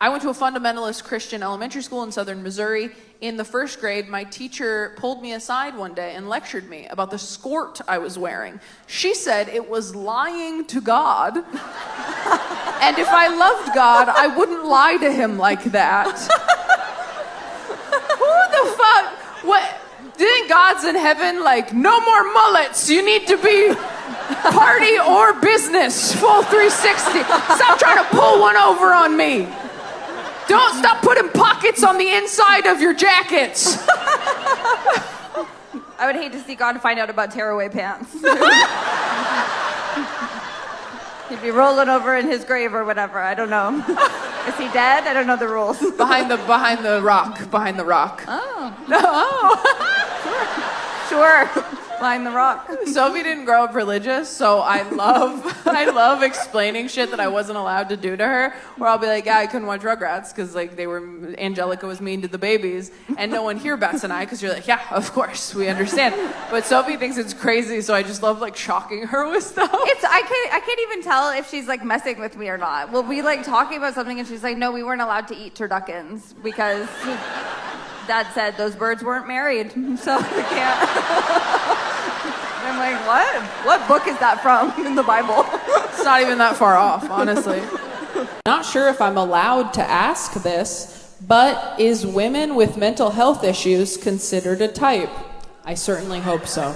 I went to a fundamentalist Christian elementary school in southern Missouri. In the first grade, my teacher pulled me aside one day and lectured me about the skirt I was wearing. She said it was lying to God. And if I loved God, I wouldn't lie to him like that. Who the fuck? What? Do you think God's in heaven like, no more mullets, you need to be party or business, full 360. Stop trying to pull one over on me. Don't stop putting pockets on the inside of your jackets. I would hate to see God find out about tearaway pants. He'd be rolling over in his grave or whatever. I don't know. Is he dead? I don't know the rules. Behind the rock. Oh. No. Sure. Behind the rock. Sophie didn't grow up religious, so I love explaining shit that I wasn't allowed to do to her. Where I'll be like, yeah, I couldn't watch Rugrats because like Angelica was mean to the babies, and no one here bats an eye because you're like, yeah, of course, we understand. But Sophie thinks it's crazy, so I just love like shocking her with stuff. I can't even tell if she's like messing with me or not. We'll be like talking about something and she's like, no, we weren't allowed to eat turduckens because Dad said those birds weren't married, so we can't. I'm like, what? What book is that from in the Bible? It's not even that far off, honestly. Not sure if I'm allowed to ask this, but is women with mental health issues considered a type? I certainly hope so.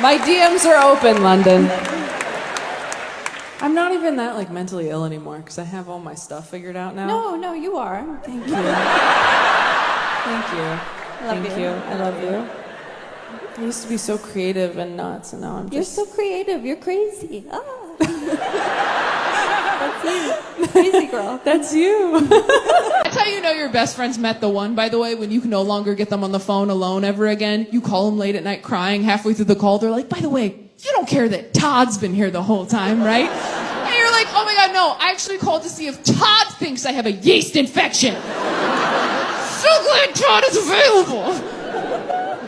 My DMs are open, London. I'm not even that like mentally ill anymore because I have all my stuff figured out now. No, you are. Thank you. Thank you. Thank you. I love you. I used to be so creative and nuts, and now I'm just... You're so creative. You're crazy. Oh. That's you. Crazy girl. That's you. That's how you know your best friends met the one, by the way, when you can no longer get them on the phone alone ever again. You call them late at night crying halfway through the call. They're like, by the way, you don't care that Todd's been here the whole time, right? And you're like, oh my God, no. I actually called to see if Todd thinks I have a yeast infection. So glad Todd is available.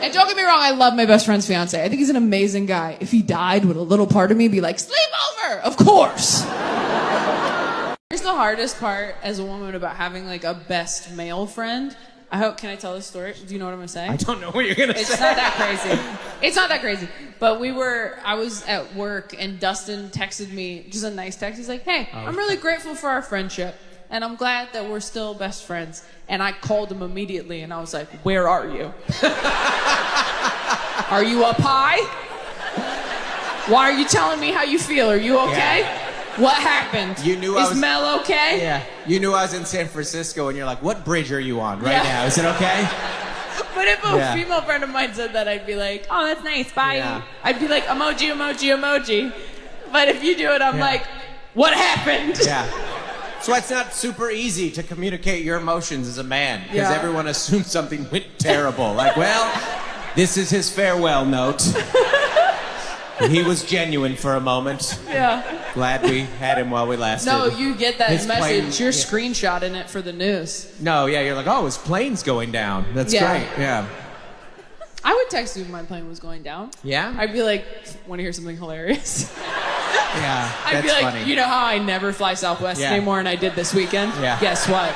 And don't get me wrong, I love my best friend's fiance. I think he's an amazing guy. If he died, would a little part of me be like, sleep over? Of course. Here's the hardest part as a woman about having like a best male friend. Can I tell this story? Do you know what I'm gonna say? I don't know what you're gonna say. It's not that crazy. It's not that crazy. But I was at work and Dustin texted me, just a nice text. He's like, hey, I'm really grateful for our friendship. And I'm glad that we're still best friends. And I called him immediately and I was like, where are you? Are you up high? Why are you telling me how you feel? Are you okay? Yeah. What happened? Is Mel okay? Yeah. You knew I was in San Francisco and you're like, what bridge are you on right now? Is it okay? But if a female friend of mine said that, I'd be like, oh, that's nice, bye. Yeah. I'd be like, emoji, emoji, emoji. But if you do it, I'm like, what happened? Yeah. So it's not super easy to communicate your emotions as a man because everyone assumes something went terrible. Like, well, this is his farewell note. He was genuine for a moment. Yeah. Glad we had him while we lasted. No, you get that His message. plane- You're screenshotting it for the news. No, yeah, you're like, oh, his plane's going down. That's great. Yeah. I would text you if my plane was going down. Yeah? I'd be like, want to hear something hilarious? Yeah, I'd be that's like, funny. you know how I never fly Southwest anymore and I did this weekend? Yeah. Guess what?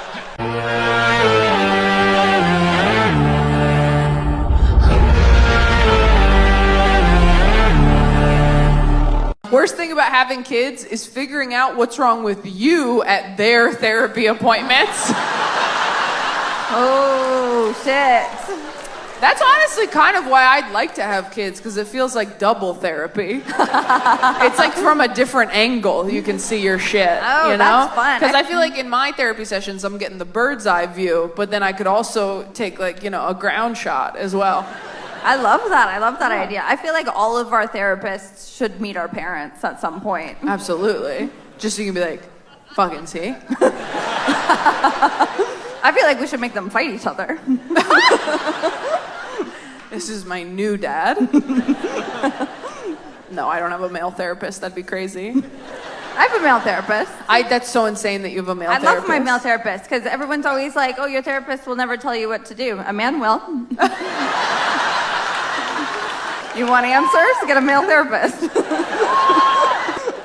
Worst thing about having kids is figuring out what's wrong with you at their therapy appointments. Oh, shit. That's honestly kind of why I'd like to have kids, because it feels like double therapy. It's like from a different angle you can see your shit, Oh, you know? that's fun. Because I feel like in my therapy sessions I'm getting the bird's eye view, but then I could also take like, you know, a ground shot as well. I love that idea. I feel like all of our therapists should meet our parents at some point. Absolutely. Just so you can be like, fucking see? I feel like we should make them fight each other. This is my new dad. No, I don't have a male therapist. That'd be crazy. I have a male therapist. That's so insane that you have a male therapist. I love my male therapist because everyone's always like, oh, your therapist will never tell you what to do. A man will. You want answers? Get a male therapist.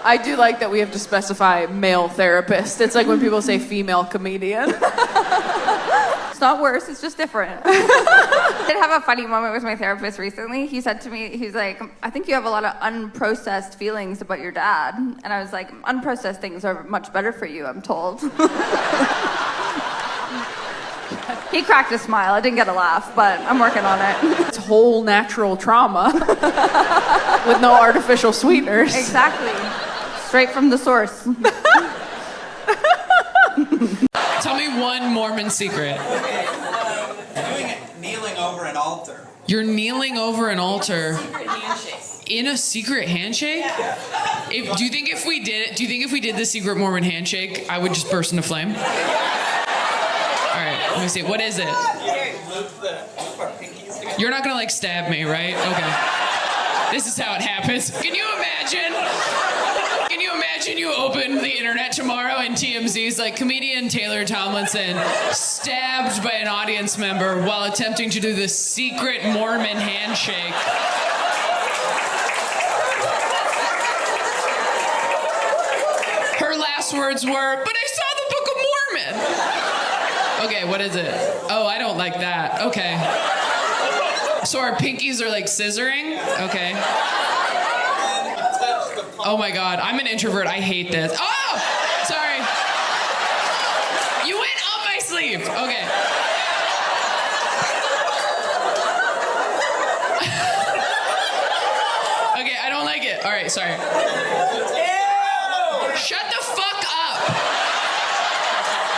I do like that we have to specify male therapist. It's like when people say female comedian. It's not worse, it's just different. I did have a funny moment with my therapist recently. He said to me, he's like, I think you have a lot of unprocessed feelings about your dad. And I was like, unprocessed things are much better for you, I'm told. He cracked a smile. I didn't get a laugh, but I'm working on it. It's whole natural trauma with no artificial sweeteners. Exactly. Straight from the source. Tell me one Mormon secret. Doing it kneeling over an altar. You're kneeling over an altar. Secret handshake. In a secret handshake? Yeah. Do you think if we did the secret Mormon handshake, I would just burst into flame? All right, let me see. What is it? You're not gonna like stab me, right? Okay. This is how it happens. Can you imagine? You open the internet tomorrow and TMZ's like comedian Taylor Tomlinson stabbed by an audience member while attempting to do the secret Mormon handshake. Her last words were, "But I saw the Book of Mormon." Okay, what is it? Oh, I don't like that. Okay. So our pinkies are like scissoring? Okay. Oh my God, I'm an introvert. I hate this. Oh, sorry. You went up my sleeve. Okay. Okay, I don't like it. All right, sorry. Shut the fuck up.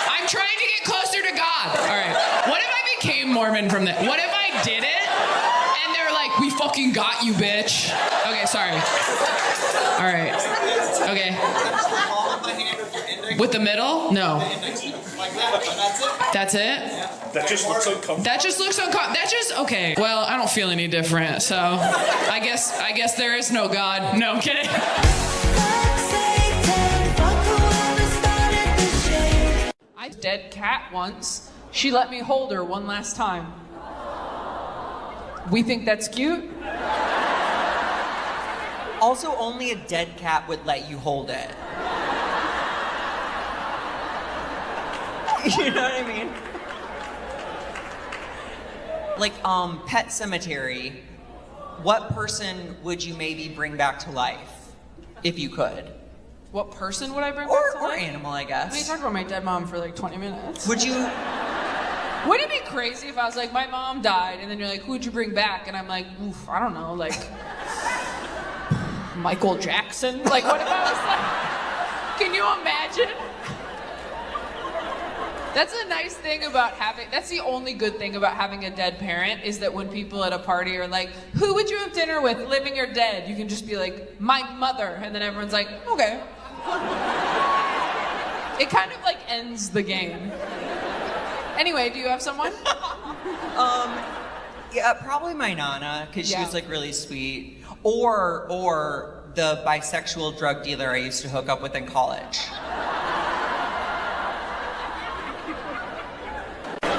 I'm trying to get closer to God. All right. What if I became Mormon from that? What if I did it and they're like, "We fucking got you, bitch." Okay, sorry. All right. Okay. With the middle? No. That's it? That just looks uncomfortable. That just looks uncomfortable. That just, okay. Well, I don't feel any different, so I guess there is no God. No, I'm kidding. I had a dead cat once. She let me hold her one last time. We think that's cute? Also, only a dead cat would let you hold it. You know what I mean? Like, Pet Cemetery, what person would you maybe bring back to life, if you could? What person would I bring back to Or life? animal, I I mean, you guess. talked about my dead mom for like 20 minutes. Would you... Wouldn't it be crazy if I was like, my mom died, and then you're like, who'd you bring back? And I'm like, oof, I don't know, like... Michael Jackson? Like, what if I was like... Can you imagine? That's a nice thing about having... That's the only good thing about having a dead parent, is that when people at a party are like, who would you have dinner with, living or dead? You can just be like, my mother. And then everyone's like, okay. It kind of like ends the game. Anyway, do you have someone? Yeah, probably my Nana, because she Yeah. was like really sweet. Or the bisexual drug dealer I used to hook up with in college.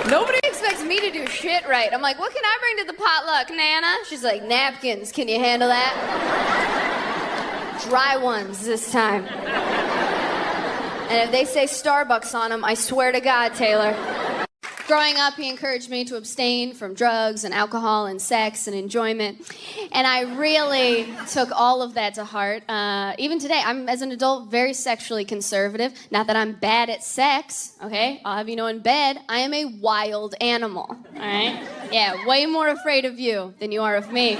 Nobody expects me to do shit right. I'm like, what can I bring to the potluck, Nana? She's like, napkins. Can you handle that? Dry ones this time. And if they say Starbucks on them, I swear to God, Taylor. Growing up, he encouraged me to abstain from drugs and alcohol and sex and enjoyment. And I really took all of that to heart. Even today, I'm, as an adult, very sexually conservative. Not that I'm bad at sex, okay? I'll have you know in bed, I am a wild animal, all right? Yeah, way more afraid of you than you are of me.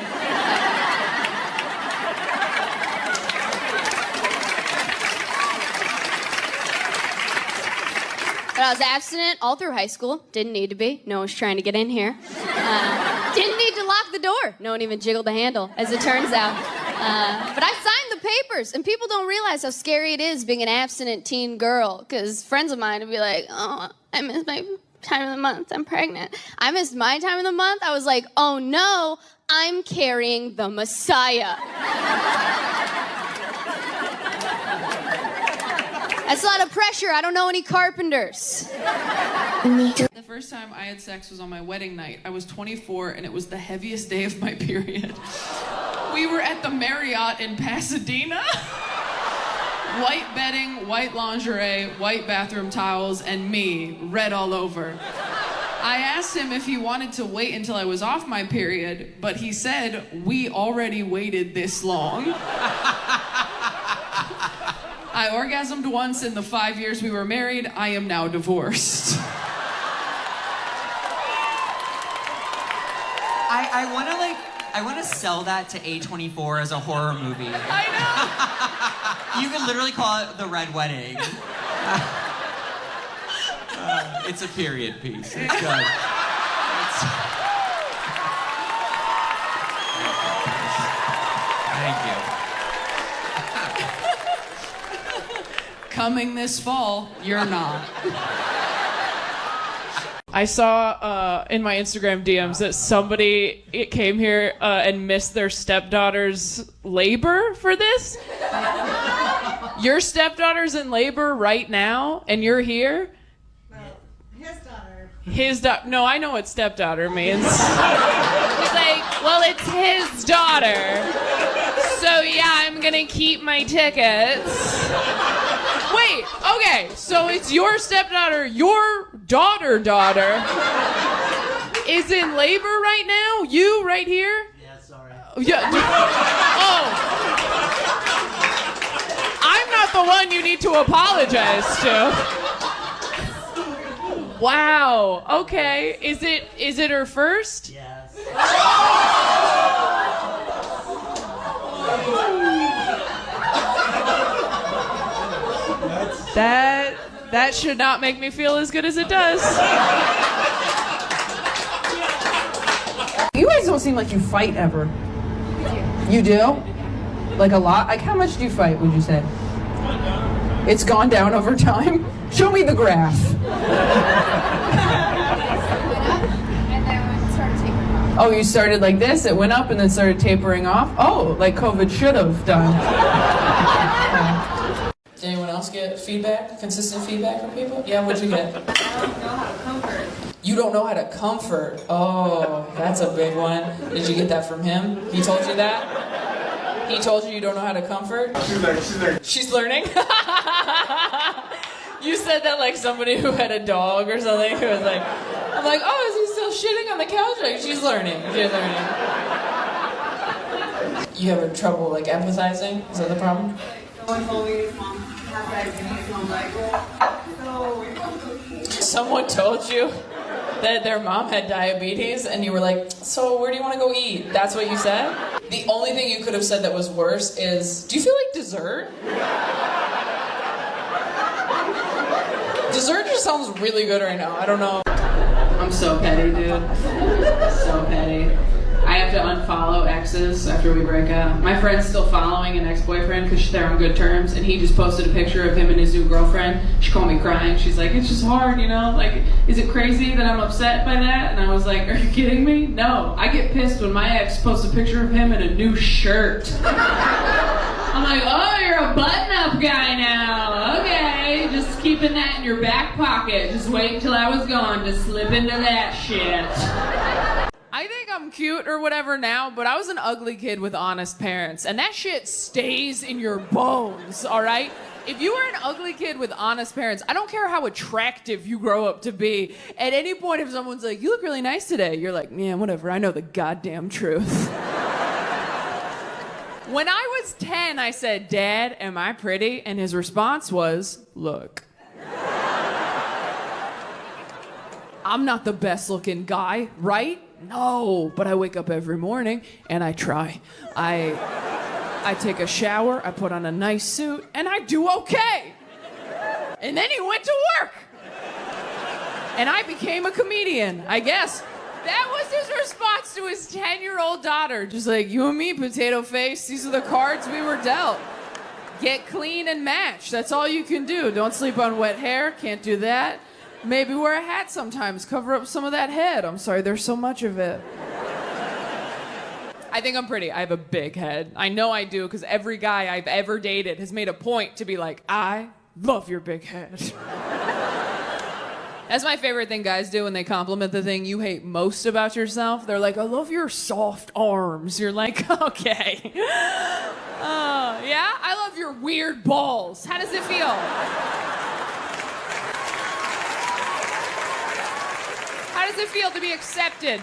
But I was abstinent all through high school. Didn't need to be. No one was trying to get in here. Didn't need to lock the door. No one even jiggled the handle, as it turns out. But I signed the papers, and people don't realize how scary it is being an abstinent teen girl, because friends of mine would be like, oh, I missed my time of the month. I'm pregnant. I missed my time of the month. I was like, oh no, I'm carrying the Messiah. That's a lot of pressure. I don't know any carpenters. The first time I had sex was on my wedding night. I was 24, and it was the heaviest day of my period. We were at the Marriott in Pasadena. White bedding, white lingerie, white bathroom towels, and me, red all over. I asked him if he wanted to wait until I was off my period, but he said, we already waited this long. I orgasmed once in the 5 years we were married. I am now divorced. I want to sell that to A24 as a horror movie. I know. You could literally call it The Red Wedding. It's a period piece. It's good. Thank you. Coming this fall, you're not. I saw in my Instagram DMs that somebody came here and missed their stepdaughter's labor for this. Your stepdaughter's in labor right now, and you're here? His daughter. No, I know what stepdaughter means. It's like, well, it's his daughter. So yeah, I'm gonna keep my tickets. Wait, okay, so it's your stepdaughter, your daughter is in labor right now? You right here? Yeah, sorry. Yeah. Oh. I'm not the one you need to apologize to. Wow. Okay. Is it her first? Yes. That should not make me feel as good as it does. You guys don't seem like you fight ever. You do? Like a lot? Like how much do you fight, would you say? It's gone down over time? Show me the graph. And then it started tapering off. Oh, you started like this, it went up and then started tapering off? Oh, like COVID should have done. Did anyone else get feedback? Consistent feedback from people? Yeah, what'd you get? I don't know how to comfort. You don't know how to comfort. Oh, that's a big one. Did you get that from him? He told you that? He told you don't know how to comfort? She's learning. She's learning? You said that like somebody who had a dog or something who was like, I'm like, oh, is he still shitting on the couch? Like, she's learning. She's learning. You have trouble like empathizing? Is that the problem? Someone told me his mom has diabetes, and I'm like, Someone told you that their mom had diabetes and you were like, so where do you want to go eat? That's what you said? The only thing you could have said that was worse is, do you feel like dessert? Dessert just sounds really good right now. I don't know. I'm so petty, dude. So petty. I have to unfollow exes after we break up. My friend's still following an ex-boyfriend because they're on good terms, and he just posted a picture of him and his new girlfriend. She called me crying. She's like, it's just hard, you know? Like, is it crazy that I'm upset by that? And I was like, are you kidding me? No. I get pissed when my ex posts a picture of him in a new shirt. I'm like, oh, you're a button-up guy now. Okay, just keeping that in your back pocket. Just wait until I was gone to slip into that shit. I think I'm cute or whatever now, but I was an ugly kid with honest parents, and that shit stays in your bones, all right? If you were an ugly kid with honest parents, I don't care how attractive you grow up to be. At any point, if someone's like, you look really nice today, you're like, yeah, whatever, I know the goddamn truth. When I was 10, I said, Dad, am I pretty? And his response was, look. I'm not the best looking guy, right? No, but I wake up every morning and I try. I take a shower, I put on a nice suit, and I do okay. And then he went to work. And I became a comedian, I guess. That was his response to his 10-year-old daughter. Just like, you and me, potato face, these are the cards we were dealt. Get clean and match, that's all you can do. Don't sleep on wet hair, can't do that. Maybe wear a hat sometimes, cover up some of that head. I'm sorry, there's so much of it. I think I'm pretty. I have a big head. I know I do, because every guy I've ever dated has made a point to be like, I love your big head. That's my favorite thing guys do when they compliment the thing you hate most about yourself. They're like, I love your soft arms. You're like, okay. Yeah? I love your weird balls. How does it feel? How does it feel to be accepted?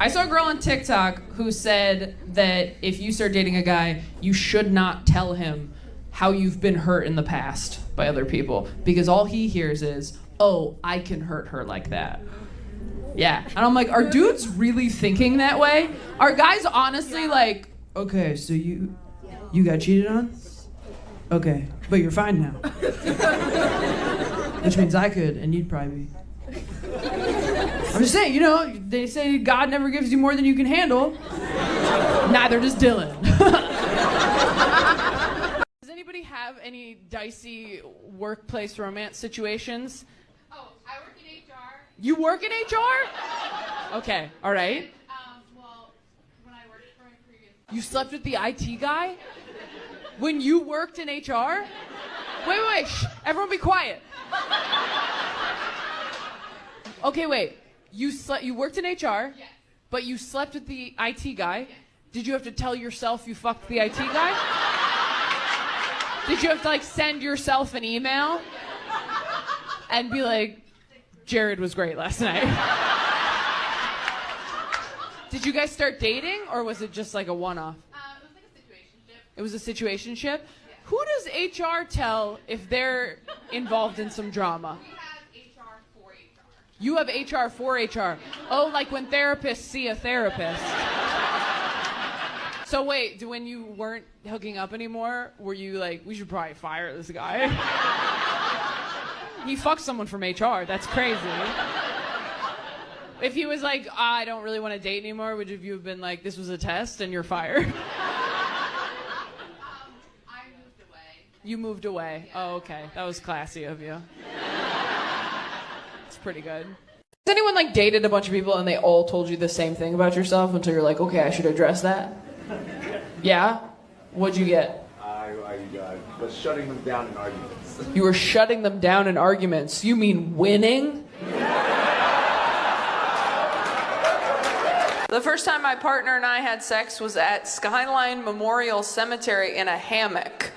I saw a girl on TikTok who said that if you start dating a guy, you should not tell him how you've been hurt in the past by other people, because all he hears is, oh, I can hurt her like that. Yeah. And I'm like, are dudes really thinking that way? Are guys honestly like, okay, so you got cheated on? Okay, but you're fine now. Which means I could, and you'd probably be. I'm just saying, you know, they say God never gives you more than you can handle. Neither does Dylan. Does anybody have any dicey workplace romance situations? Oh, I work in HR. You work in HR? Okay, all right. Well, when I worked for my previous... You slept with the IT guy? When you worked in HR? Wait, shh, everyone be quiet. Okay, wait. You worked in HR, Yes. but you slept with the IT guy. Yes. Did you have to tell yourself you fucked the IT guy? Did you have to like send yourself an email and be like, Jared was great last night? Did you guys start dating, or was it just like a one-off? It was like a situationship. It was a situationship? Yeah. Who does HR tell if they're involved in some drama? We have HR for HR. You have HR for HR. Oh, like when therapists see a therapist. So wait, when you weren't hooking up anymore, were you like, we should probably fire this guy? He fucked someone from HR. That's crazy. If he was like, I don't really want to date anymore, would you have been like, this was a test and you're fired? I moved away. You moved away. Yeah. Oh, okay. That was classy of you. It's pretty good. Has anyone like dated a bunch of people and they all told you the same thing about yourself until you're like, okay, I should address that? Yeah? What'd you get? I was shutting them down in arguments. You were shutting them down in arguments. You mean winning? The first time my partner and I had sex was at Skyline Memorial Cemetery in a hammock.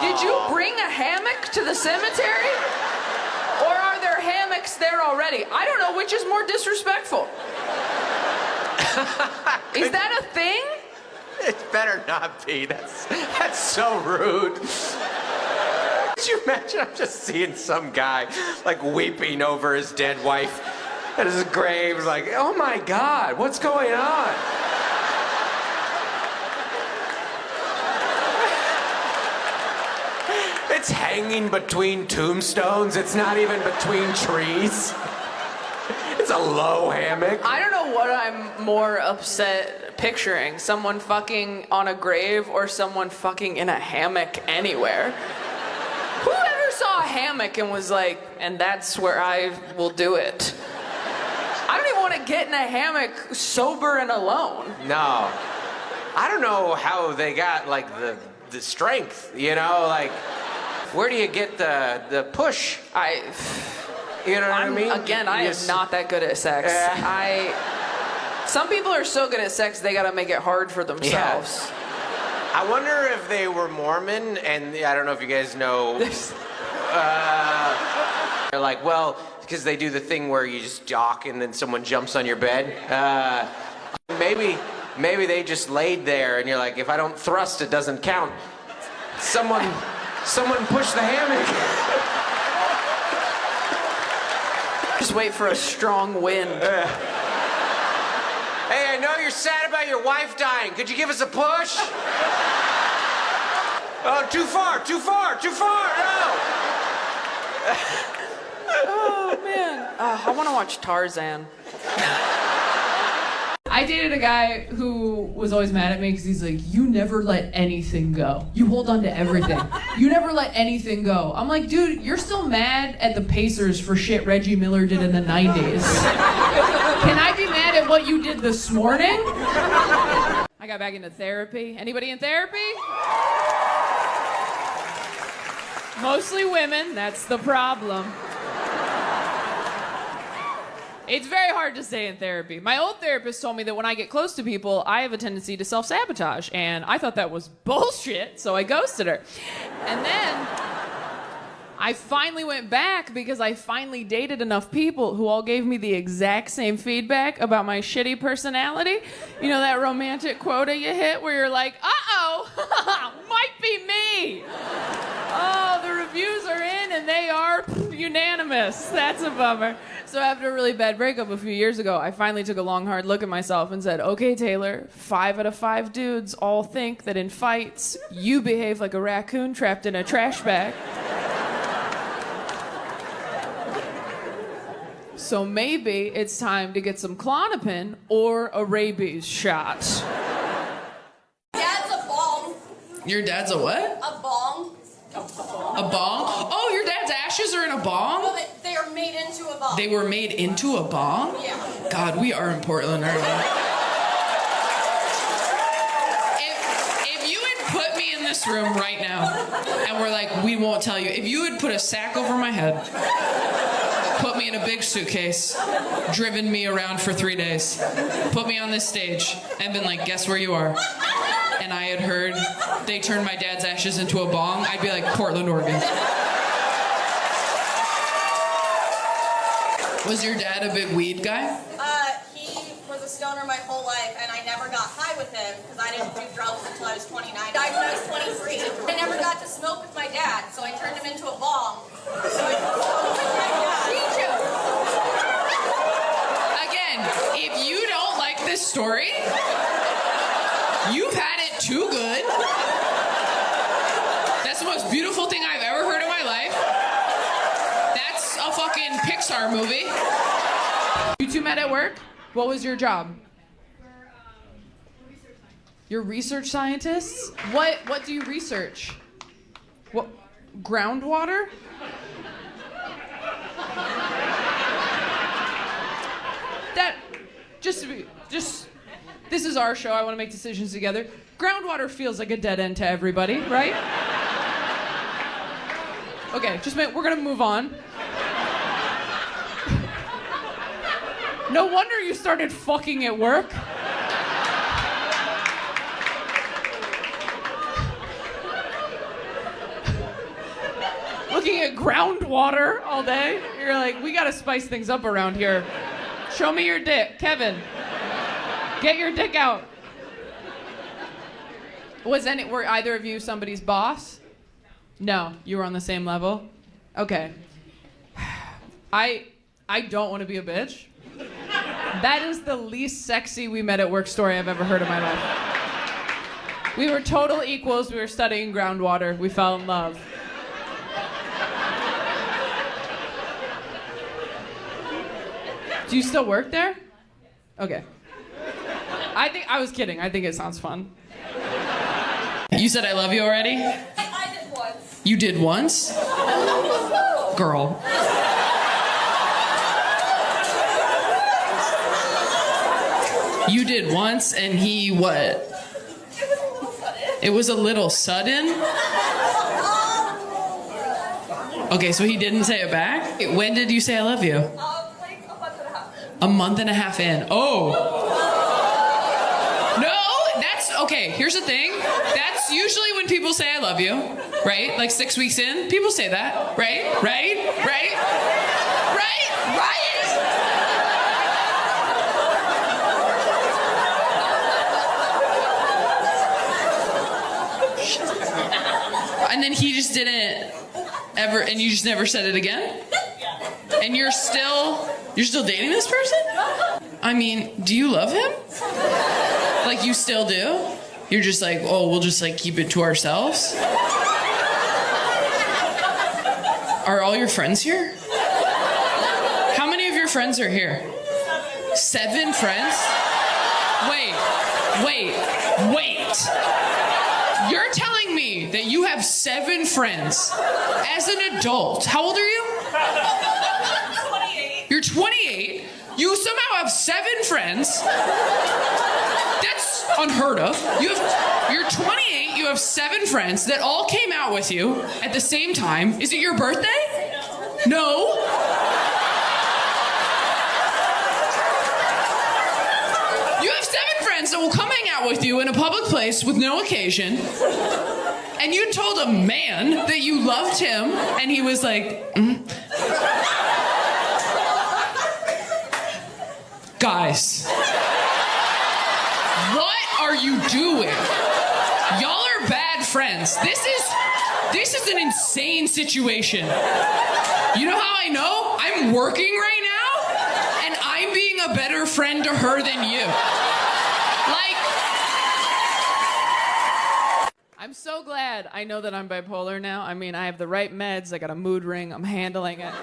Did you bring a hammock to the cemetery? Or are there hammocks there already? I don't know which is more disrespectful. Is that a thing? It better not be. That's so rude. Could you imagine? I'm just seeing some guy like weeping over his dead wife at his grave, like, oh my God, what's going on? It's hanging between tombstones. It's not even between trees. It's a low hammock. I don't know what I'm more upset picturing. Someone fucking on a grave or someone fucking in a hammock anywhere. Who ever saw a hammock and was like, and that's where I will do it? I don't even want to get in a hammock sober and alone. No. I don't know how they got like the strength, you know, like where do you get the push? You know what I mean? Again, I am not that good at sex. Some people are so good at sex, they gotta make it hard for themselves. Yeah. I wonder if they were Mormon, and I don't know if you guys know. They're like, well, because they do the thing where you just jock and then someone jumps on your bed. Maybe they just laid there, and you're like, if I don't thrust, it doesn't count. Someone push the hammock. Just wait for a strong wind. Hey, I know you're sad about your wife dying. Could you give us a push? Oh, too far, no! Oh, man. I want to watch Tarzan. I dated a guy who was always mad at me because he's like, you never let anything go. You hold on to everything. You never let anything go. I'm like, dude, you're still mad at the Pacers for shit Reggie Miller did in the 90s. Can I be mad at what you did this morning? I got back into therapy. Anybody in therapy? Mostly women, that's the problem. It's very hard to say in therapy. My old therapist told me that when I get close to people, I have a tendency to self-sabotage, and I thought that was bullshit, so I ghosted her. And then I finally went back because I finally dated enough people who all gave me the exact same feedback about my shitty personality. You know that romantic quota you hit where you're like, uh-oh, might be me. Oh, the reviews are in and they are unanimous. That's a bummer. So after a really bad breakup a few years ago, I finally took a long, hard look at myself and said, okay, Taylor, 5 out of 5 dudes all think that in fights, you behave like a raccoon trapped in a trash bag. So maybe it's time to get some Klonopin or a rabies shot. Dad's a bong. Your dad's a what? A bong. A bong? Oh, your dad's ashes are in a bong? No, they are made into a bong. They were made into a bong? Yeah. God, we are in Portland, aren't we? If you had put me in this room right now, and we're like, we won't tell you. If you had put a sack over my head, put me in a big suitcase, driven me around for 3 days, put me on this stage, and been like, guess where you are? And I had heard they turned my dad's ashes into a bong, I'd be like, Portland, Oregon. Was your dad a big weed guy? He was a stoner my whole life, and I never got high with him because I didn't do drugs until I was 29. I died when I was 23. I never got to smoke with my dad, so I turned him into a bong. So I could smoke with my dad. Again, if you don't like this story, you've had it too good. That's the most beautiful thing I've ever heard in my life. That's a fucking Pixar movie. You two met at work? What was your job? You're research scientists? What do you research? What, groundwater? That, just this is our show. I want to make decisions together. Groundwater feels like a dead end to everybody, right? Okay, we're gonna move on. No wonder you started fucking at work. Looking at groundwater all day. You're like, we gotta spice things up around here. Show me your dick. Kevin, get your dick out. Were either of you somebody's boss? No, you were on the same level? Okay. I don't want to be a bitch. That is the least sexy we met at work story I've ever heard in my life. We were total equals. We were studying groundwater. We fell in love. Do you still work there? Okay. I was kidding. I think it sounds fun. You said I love you already? I did once. You did once? Girl. You did once and he what? It was a little sudden? Okay, so he didn't say it back? When did you say I love you? Like a month and a half. A month and a half in. Oh. No, that's, okay, here's the thing. That's usually when people say I love you, right? Like 6 weeks in, people say that, right? Right? Right? Right? Right? And then he just didn't ever, and you just never said it again? And you're still dating this person? I mean, do you love him? Like you still do? You're just like, oh, we'll just like keep it to ourselves? Are all your friends here? How many of your friends are here? 7 friends? Wait. You're telling me that you have 7 friends as an adult. How old are you? 28. You're 28. You somehow have 7 friends. That's unheard of. You're 28. You have 7 friends that all came out with you at the same time. Is it your birthday? No. said, well, come hang out with you in a public place with no occasion. And you told a man that you loved him, and he was like, Guys, what are you doing? Y'all are bad friends. This is an insane situation. You know how I know? I'm working right now, and I'm being a better friend to her than you. Like, I'm so glad I know that I'm bipolar now. I mean, I have the right meds. I got a mood ring. I'm handling it.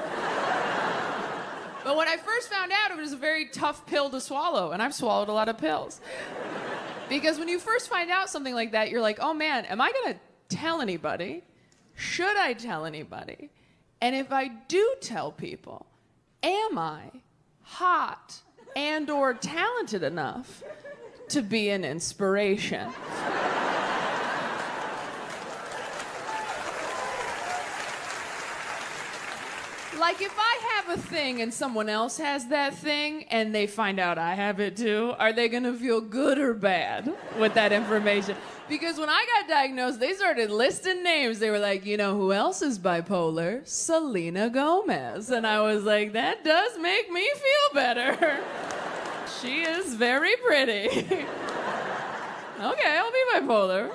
But when I first found out, it was a very tough pill to swallow, and I've swallowed a lot of pills. Because when you first find out something like that, you're like, oh man, am I gonna tell anybody? Should I tell anybody? And if I do tell people, am I hot and or talented enough to be an inspiration? Like, if I have a thing and someone else has that thing and they find out I have it too, are they gonna feel good or bad with that information? Because when I got diagnosed, they started listing names. They were like, you know who else is bipolar? Selena Gomez. And I was like, that does make me feel better. She is very pretty. Okay, I'll be bipolar.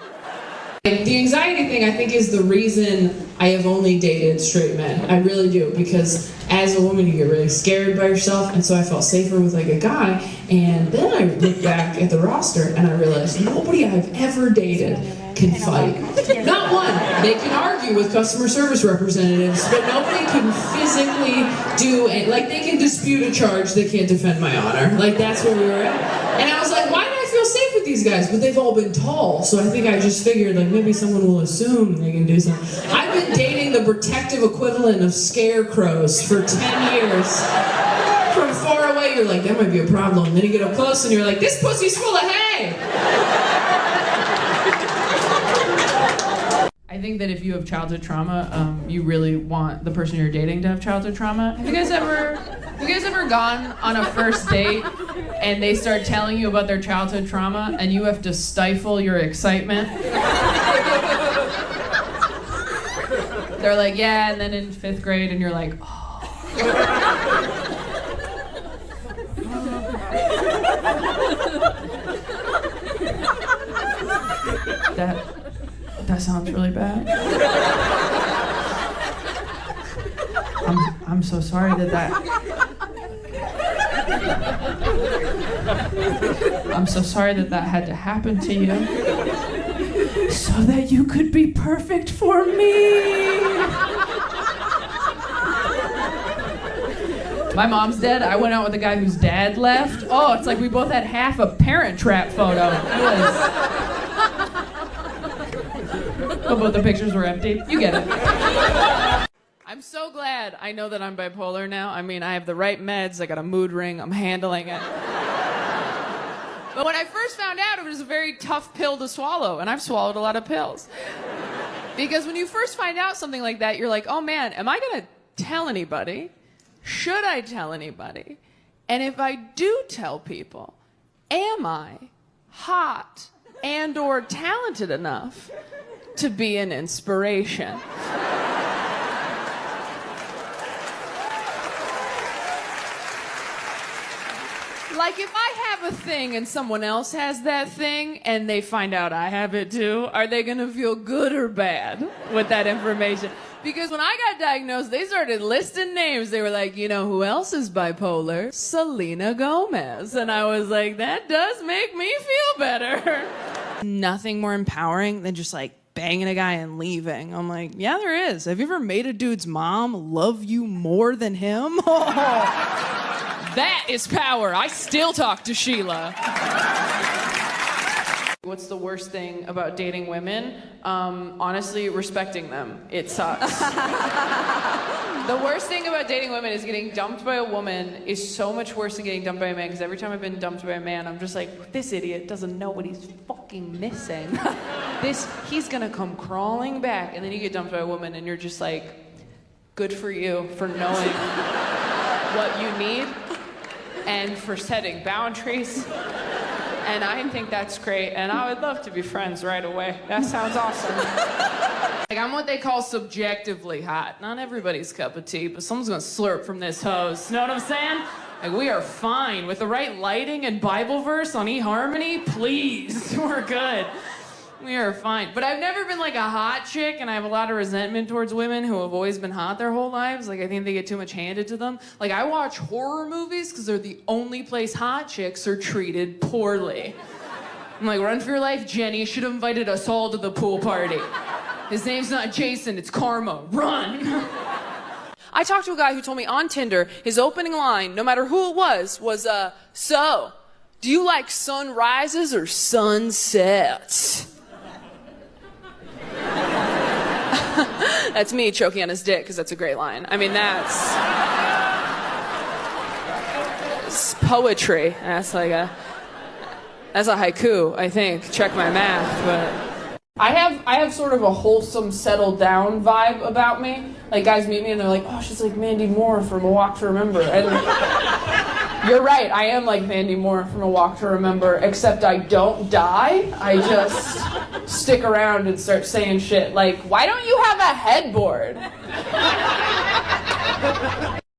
the anxiety thing, I think, is the reason I have only dated straight men. I really do, because as a woman, you get really scared by yourself, and so I felt safer with like a guy. And then I looked back at the roster, and I realized nobody I've ever dated can fight. Not one. They can argue with customer service representatives, but nobody can physically do it. Like, they can dispute a charge, they can't defend my honor. Like, that's where we were at. And I was like, why do I feel safe with these guys? But they've all been tall, so I think I just figured, like, maybe someone will assume they can do something. I've been dating the protective equivalent of scarecrows for 10 years. From far away, you're like, that might be a problem. Then you get up close and you're like, this pussy's full of hay! I think that if you have childhood trauma, you really want the person you're dating to have childhood trauma. Have you guys ever gone on a first date and they start telling you about their childhood trauma and you have to stifle your excitement? They're like, yeah, and then in 5th grade, and you're like, oh. That sounds really bad. I'm so sorry I'm so sorry that had to happen to you. So that you could be perfect for me. My mom's dead. I went out with a guy whose dad left. Oh, it's like we both had half a Parent Trap photo. But both the pictures were empty. You get it. I'm so glad I know that I'm bipolar now. I mean, I have the right meds. I got a mood ring. I'm handling it. But when I first found out, it was a very tough pill to swallow, and I've swallowed a lot of pills. Because when you first find out something like that, you're like, oh man, am I gonna tell anybody? Should I tell anybody? And if I do tell people, am I hot and or talented enough to be an inspiration? Like, if I have a thing and someone else has that thing and they find out I have it too, are they gonna feel good or bad with that information? Because when I got diagnosed, they started listing names. They were like, you know who else is bipolar? Selena Gomez. And I was like, that does make me feel better. Nothing more empowering than just like banging a guy and leaving. I'm like, yeah, there is. Have you ever made a dude's mom love you more than him? That is power. I still talk to Sheila. What's the worst thing about dating women? Honestly, respecting them. It sucks. The worst thing about dating women is getting dumped by a woman is so much worse than getting dumped by a man, because every time I've been dumped by a man, I'm just like, this idiot doesn't know what he's fucking missing. He's gonna come crawling back, and then you get dumped by a woman and you're just like, good for you for knowing what you need and for setting boundaries And I think that's great, and I would love to be friends right away. That sounds awesome. Like, I'm what they call subjectively hot. Not everybody's cup of tea, but someone's gonna slurp from this hose. Know what I'm saying? Like, we are fine. With the right lighting and Bible verse on eHarmony, please, we're good. We are fine. But I've never been like a hot chick, and I have a lot of resentment towards women who have always been hot their whole lives. Like, I think they get too much handed to them. Like, I watch horror movies because they're the only place hot chicks are treated poorly. I'm like, run for your life, Jenny. You should have invited us all to the pool party. His name's not Jason, it's Karma. Run! I talked to a guy who told me on Tinder, his opening line, no matter who it was, so, do you like sunrises or sunsets? That's me choking on his dick, because that's a great line. I mean, it's poetry. That's a haiku, I think. Check my math, but... I have sort of a wholesome, settled down vibe about me. Like, guys meet me and they're like, oh, she's like Mandy Moore from A Walk to Remember. And you're right, I am like Mandy Moore from A Walk to Remember, except I don't die. I just stick around and start saying shit like, why don't you have a headboard?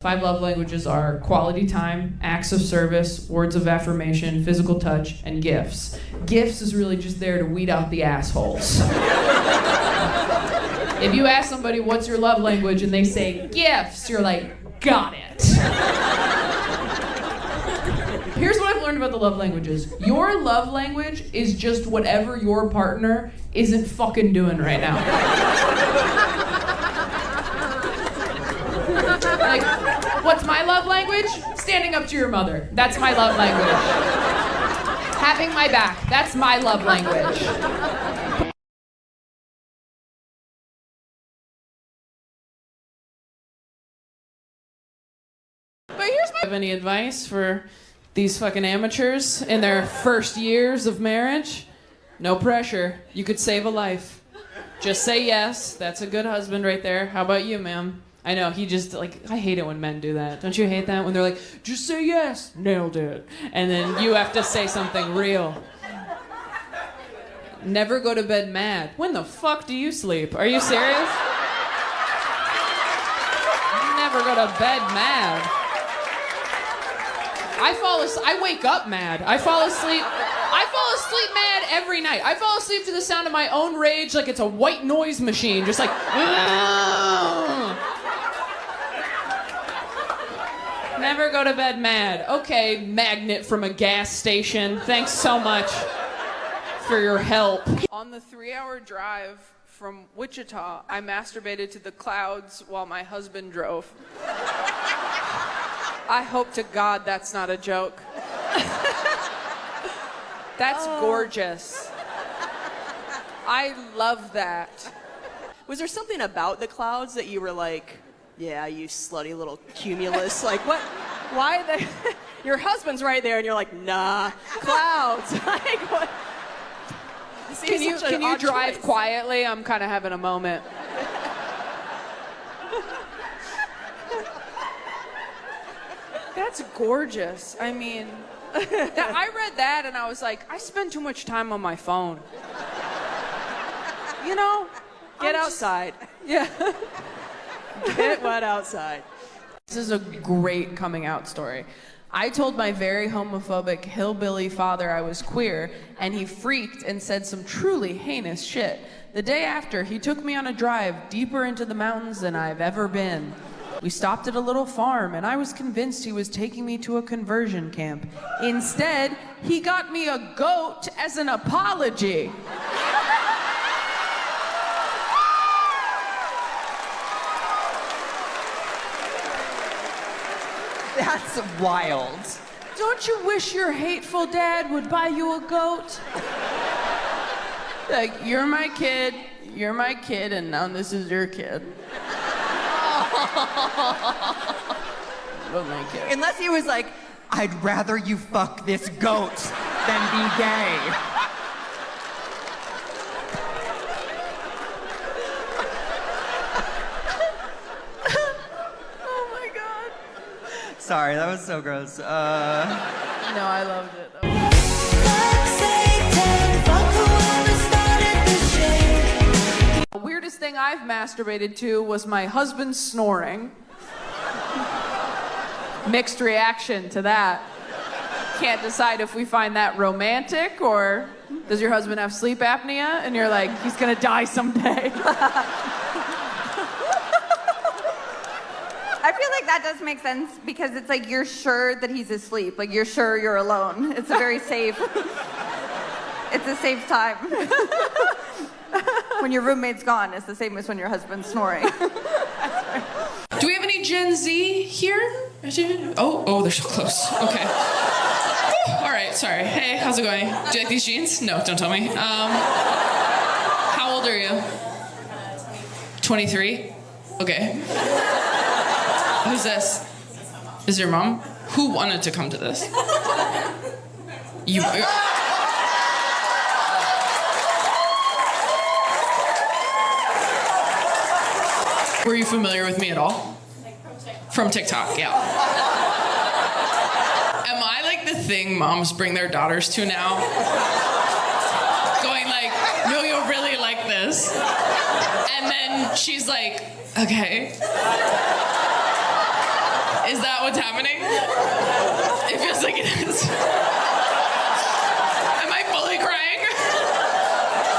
5 love languages are quality time, acts of service, words of affirmation, physical touch, and gifts. Gifts is really just there to weed out the assholes. If you ask somebody, what's your love language, and they say gifts, you're like, got it. Here's what I've learned about the love languages. Your love language is just whatever your partner isn't fucking doing right now. Like, what's my love language? Standing up to your mother. That's my love language. Having my back. That's my love language. But here's my... Have any advice for these fucking amateurs in their first years of marriage? No pressure. You could save a life. Just say yes. That's a good husband right there. How about you, ma'am? I know, he just, like, I hate it when men do that. Don't you hate that? When they're like, just say yes. Nailed it. And then you have to say something real. Never go to bed mad. When the fuck do you sleep? Are you serious? Never go to bed mad. I wake up mad. I fall asleep mad every night. I fall asleep to the sound of my own rage like it's a white noise machine. Just like, never go to bed mad. Okay, magnet from a gas station. Thanks so much for your help. On the 3-hour drive from Wichita, I masturbated to the clouds while my husband drove. I hope to God that's not a joke. That's gorgeous. I love that. Was there something about the clouds that you were like, yeah, you slutty little cumulus? Like, what? Why the... Your husband's right there, and you're like, nah, clouds. Like, what? Can you drive quietly? I'm kind of having a moment. That's gorgeous. I mean, I read that and I was like, I spend too much time on my phone. You know? Get outside. Yeah. Get wet outside. This is a great coming out story. I told my very homophobic hillbilly father I was queer, and he freaked and said some truly heinous shit. The day after, he took me on a drive deeper into the mountains than I've ever been. We stopped at a little farm, and I was convinced he was taking me to a conversion camp. Instead, he got me a goat as an apology. That's wild. Don't you wish your hateful dad would buy you a goat? Like, you're my kid, and now this is your kid. Well, my kid. Unless he was like, I'd rather you fuck this goat than be gay. Oh my God. Sorry, that was so gross. No, I loved it. thing I've masturbated to was my husband snoring. Mixed reaction to that. Can't decide if we find that romantic or does your husband have sleep apnea and you're like, he's gonna die someday. I feel like that does make sense because it's like you're sure that he's asleep. Like you're sure you're alone. It's a very safe. It's a safe time. When your roommate's gone, it's the same as when your husband's snoring. Do we have any Gen Z here? Oh, they're so close. Okay. All right, sorry. Hey, how's it going? Do you like these jeans? No, don't tell me. How old are you? 23? Okay. Who's this? Is your mom? Who wanted to come to this? You. Were you familiar with me at all? From TikTok, yeah. Am I like the thing moms bring their daughters to now? Going like, no, you'll really like this. And then she's like, okay. Is that what's happening? It feels like it is. Am I fully crying?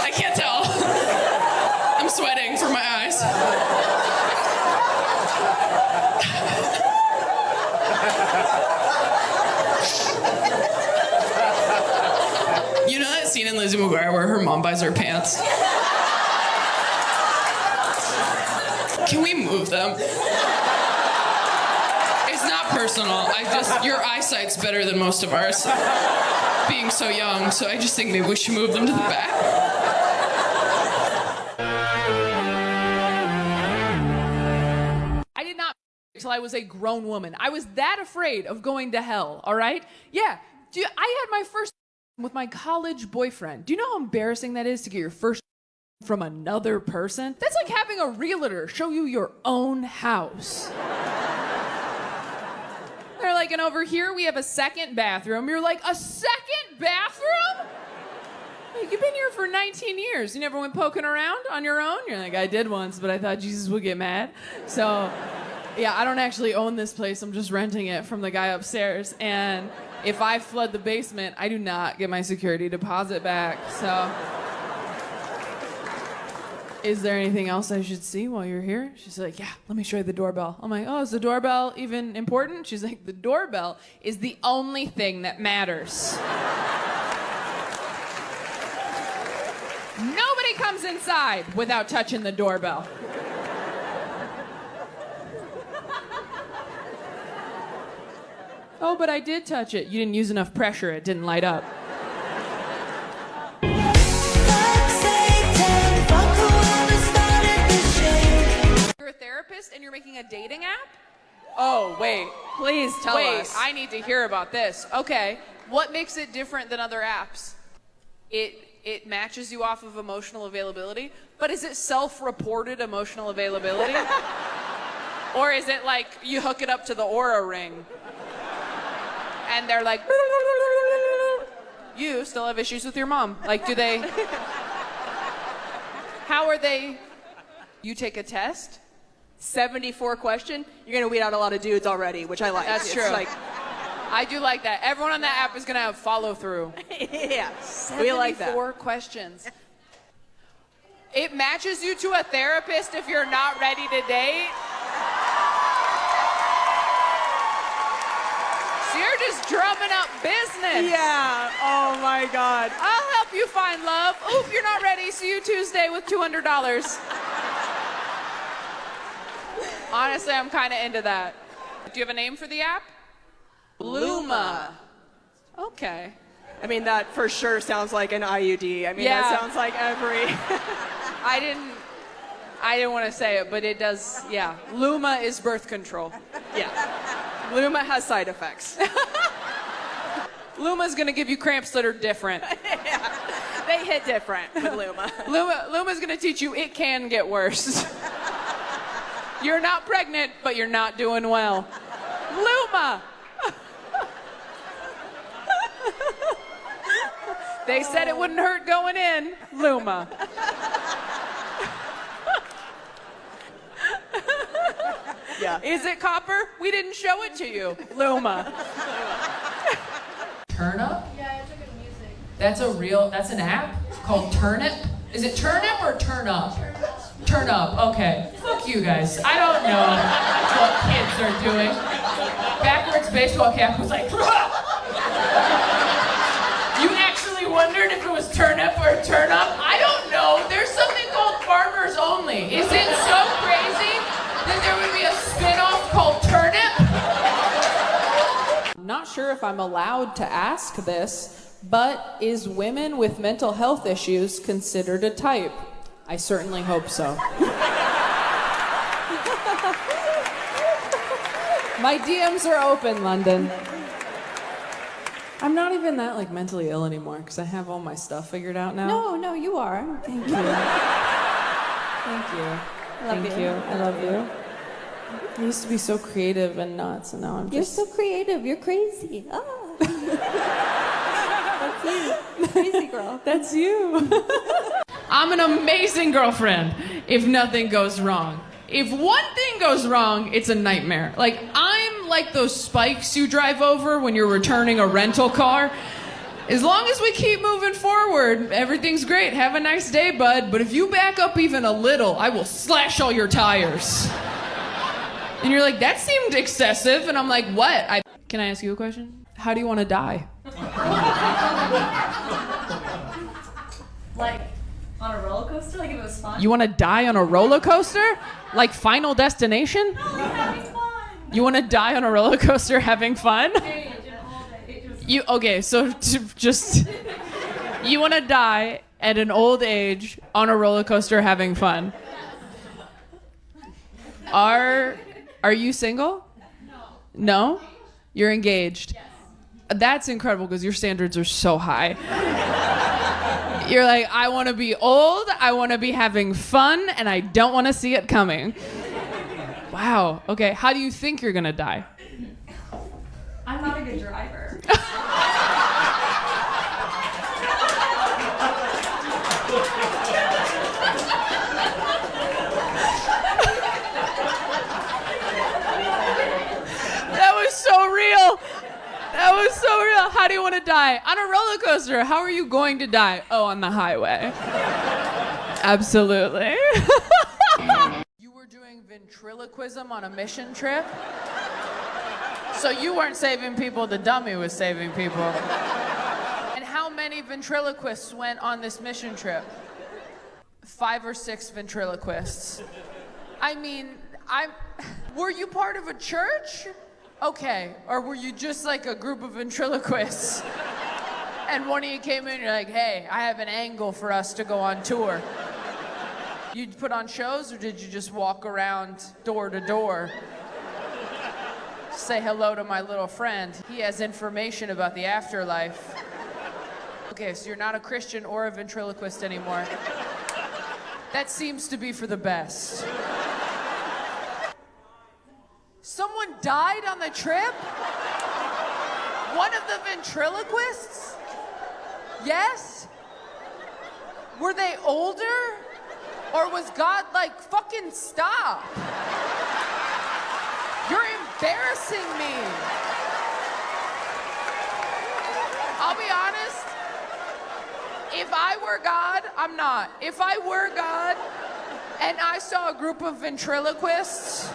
I can't tell. I'm sweating from my eyes. You know that scene in Lizzie McGuire where her mom buys her pants? Can we move them? It's not personal. Your eyesight's better than most of ours, being so young, so I just think maybe we should move them to the back. I did not until I was a grown woman. I was that afraid of going to hell, all right? Yeah. I had my first with my college boyfriend. Do you know how embarrassing that is to get your first from another person? That's like having a realtor show you your own house. They're like, and over here we have a second bathroom. You're like, a second bathroom? Like, you've been here for 19 years. You never went poking around on your own? You're like, I did once, but I thought Jesus would get mad. So, yeah, I don't actually own this place. I'm just renting it from the guy upstairs. And if I flood the basement, I do not get my security deposit back. So, is there anything else I should see while you're here? She's like, yeah, let me show you the doorbell. I'm like, oh, is the doorbell even important? She's like, the doorbell is the only thing that matters. Nobody comes inside without touching the doorbell. Oh, but I did touch it. You didn't use enough pressure. It didn't light up. You're a therapist and you're making a dating app? Oh, wait. Please tell us. I need to hear about this. Okay. What makes it different than other apps? It matches you off of emotional availability, but is it self-reported emotional availability? Or is it like you hook it up to the Oura ring? And they're like, you still have issues with your mom. Like, do they? How are they? You take a test? 74 question. You're going to weed out a lot of dudes already, which I like. That's true. I do like that. Everyone on that app is going to have follow through. Yeah, we like that. 74 questions. It matches you to a therapist if you're not ready to date. So you're just drumming up business. Yeah. Oh my God. I'll help you find love. Oop, you're not ready. See you Tuesday with $200. Honestly, I'm kind of into that. Do you have a name for the app? Luma. Okay. I mean, that for sure sounds like an IUD. I mean, Yeah. that sounds like every... I didn't want to say it, but it does, yeah. Luma is birth control. Yeah. Luma has side effects. Luma's going to give you cramps that are different. Yeah. They hit different with Luma. Luma's going to teach you it can get worse. You're not pregnant, but you're not doing well. Luma! They said it wouldn't hurt going in. Luma. Yeah. Is it copper? We didn't show it to you. Luma. Turnip? Yeah, it's like a music. That's an app called Turnip? Is it Turnip or Turn Up? Turn Up, okay. Fuck you guys. I don't know what kids are doing. Backwards baseball cap was like, you actually wondered if it was Turnip or Turn Up? I don't know. There's something called Farmers Only. Is it so crazy that there would be a spin-off called Turnip? I'm not sure if I'm allowed to ask this, but is women with mental health issues considered a type? I certainly hope so. My DMs are open, London. I'm not even that like mentally ill anymore because I have all my stuff figured out now. No, you are. Thank you. Thank you. Thank you. I love you. I used to be so creative and nuts, and now I'm just... You're so creative. You're crazy. Ah. That's you. Crazy girl. That's you. I'm an amazing girlfriend if nothing goes wrong. If one thing goes wrong, it's a nightmare. Like, I'm like those spikes you drive over when you're returning a rental car. As long as we keep moving forward, everything's great. Have a nice day, bud. But if you back up even a little, I will slash all your tires. And you're like, that seemed excessive. And I'm like, what? Can I ask you a question? How do you want to die? Like, on a roller coaster? Like, if it was fun? You want to die on a roller coaster? Like Final Destination? No, having fun. You want to die on a roller coaster having fun? You You want to die at an old age on a roller coaster having fun. Are you single? No? You're engaged? Yes. That's incredible because your standards are so high. You're like, I want to be old, I want to be having fun, and I don't want to see it coming. Wow. Okay, how do you think you're going to die? I'm not a good driver. That was so real. That was so real. How do you want to die? On a roller coaster. How are you going to die? Oh, on the highway. Absolutely. You were doing ventriloquism on a mission trip? So you weren't saving people, the dummy was saving people. And how many ventriloquists went on this mission trip? 5 or 6 ventriloquists. I mean, were you part of a church? Okay, or were you just like a group of ventriloquists? And one of you came in and you're like, hey, I have an angle for us to go on tour. You put on shows or did you just walk around door to door? Say hello to my little friend. He has information about the afterlife. Okay, so you're not a Christian or a ventriloquist anymore. That seems to be for the best. Someone died on the trip? One of the ventriloquists? Yes? Were they older? Or was God like, fucking stop? You're embarrassing me. I'll be honest. If I were God, I'm not. If I were God and I saw a group of ventriloquists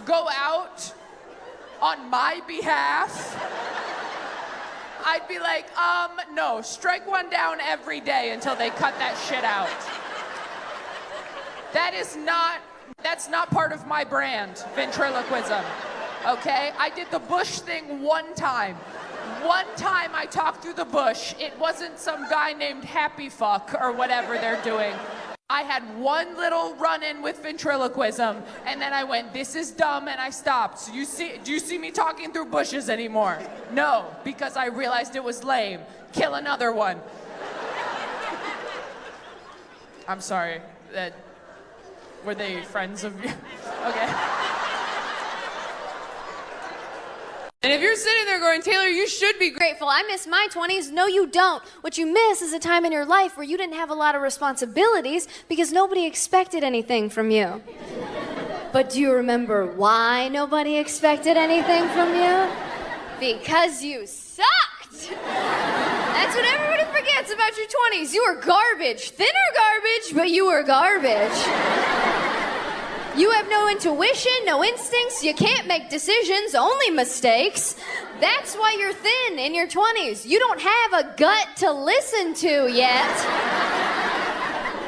go out on my behalf, I'd be like, no, strike one down every day until they cut that shit out. That's not part of my brand, ventriloquism, okay? I did the bush thing one time. One time I talked through the bush. It wasn't some guy named Happy Fuck or whatever they're doing. I had one little run-in with ventriloquism, and then I went, this is dumb, and I stopped. So do you see me talking through bushes anymore? No, because I realized it was lame. Kill another one. I'm sorry. Were they friends of you? Okay. And if you're sitting there going, Taylor, you should be Grateful. I miss my 20s. No, you don't. What you miss is a time in your life where you didn't have a lot of responsibilities because nobody expected anything from you. But do you remember why nobody expected anything from you? Because you sucked. That's what everybody forgets about your 20s. You were garbage. Thinner garbage, but you were garbage. You have no intuition, no instincts. You can't make decisions, only mistakes. That's why you're thin in your 20s. You don't have a gut to listen to yet.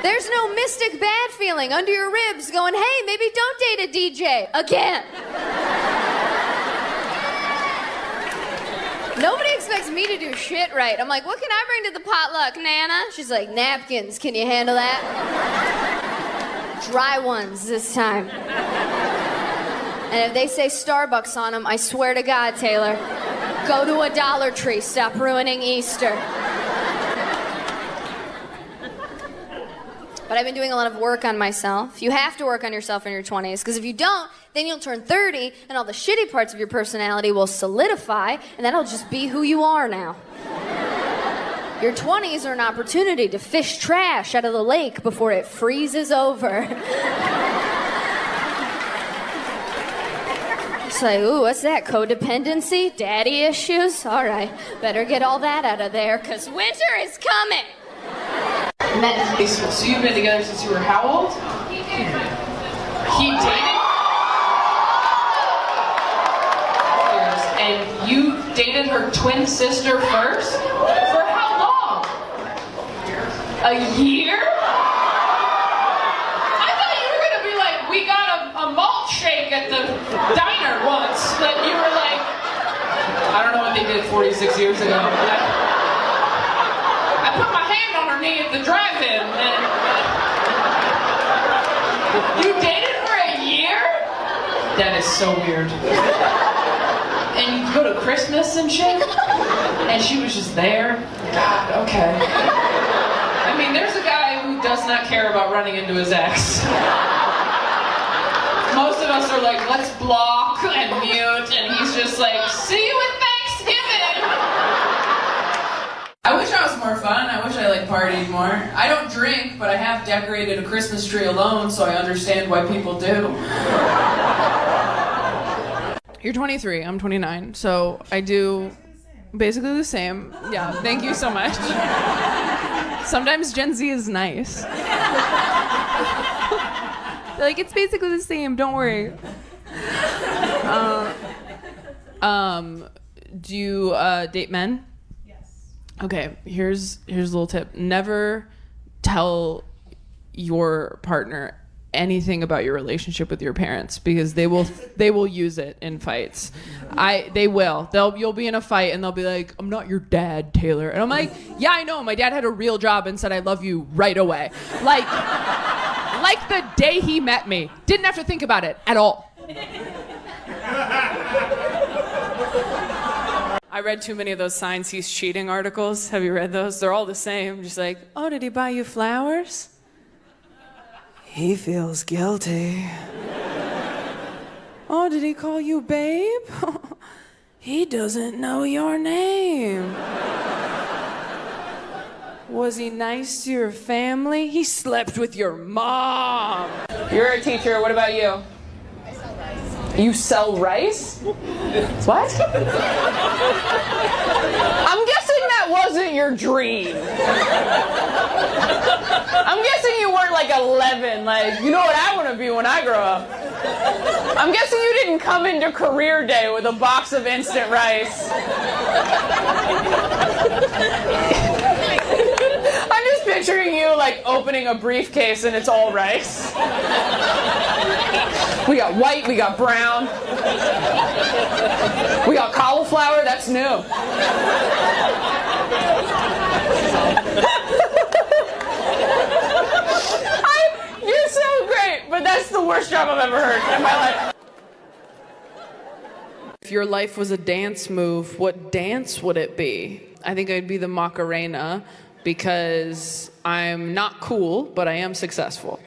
There's no mystic bad feeling under your ribs going, hey, maybe don't date a DJ again. Nobody expects me to do shit right. I'm like, what can I bring to the potluck, Nana? She's like, napkins. Can you handle that? Dry ones this time. And if they say Starbucks on them, I swear to God, Taylor, go to a Dollar Tree. Stop ruining Easter. But I've been doing a lot of work on myself. You have to work on yourself in your 20s, because if you don't, then you'll turn 30, and all the shitty parts of your personality will solidify, and that'll just be who you are now. Your 20s are an opportunity to fish trash out of the lake before it freezes over. It's like, ooh, what's that? Codependency? Daddy issues? All right, better get all that out of there, because winter is coming. Met in high school. So you've been together since you were how old? He dated? And you dated her twin sister first? For how long? A year? I thought you were gonna be like, we got a malt shake at the diner once. But you were like, I don't know what they did 46 years ago. I put my hand on her knee at the drive-in, and you dated for a year? That is so weird. And you go to Christmas and shit, and she was just there. God, okay. I mean, there's a guy who does not care about running into his ex. Most of us are like, let's block and mute, and he's just like, see you at Thanksgiving. I wish I was more fun. I wish I partied more. I don't drink, but I have decorated a Christmas tree alone, so I understand why people do. You're 23, I'm 29, so I do basically the same. Yeah, thank you so much. Sometimes Gen Z is nice. They're like, it's basically the same, don't worry. Do you date men? Okay, here's a little tip. Never tell your partner anything about your relationship with your parents, because they will use it in fights. You'll be in a fight and they'll be like, I'm not your dad, Taylor. And I'm like, yeah, I know. My dad had a real job and said I love you right away. Like the day he met me. Didn't have to think about it at all. I read too many of those signs he's cheating articles. Have you read those? They're all the same. Just like, oh, did he buy you flowers? He feels guilty. Oh, did he call you babe? He doesn't know your name. Was he nice to your family? He slept with your mom. You're a teacher. What about you? You sell rice? What? I'm guessing that wasn't your dream. I'm guessing you weren't 11, you know what I want to be when I grow up. I'm guessing you didn't come into career day with a box of instant rice. I'm just picturing you opening a briefcase and it's all rice. We got white, we got brown. We got cauliflower, that's new. You're so great, but that's the worst job I've ever heard in my life. If your life was a dance move, what dance would it be? I think I'd be the Macarena, because I'm not cool, but I am successful.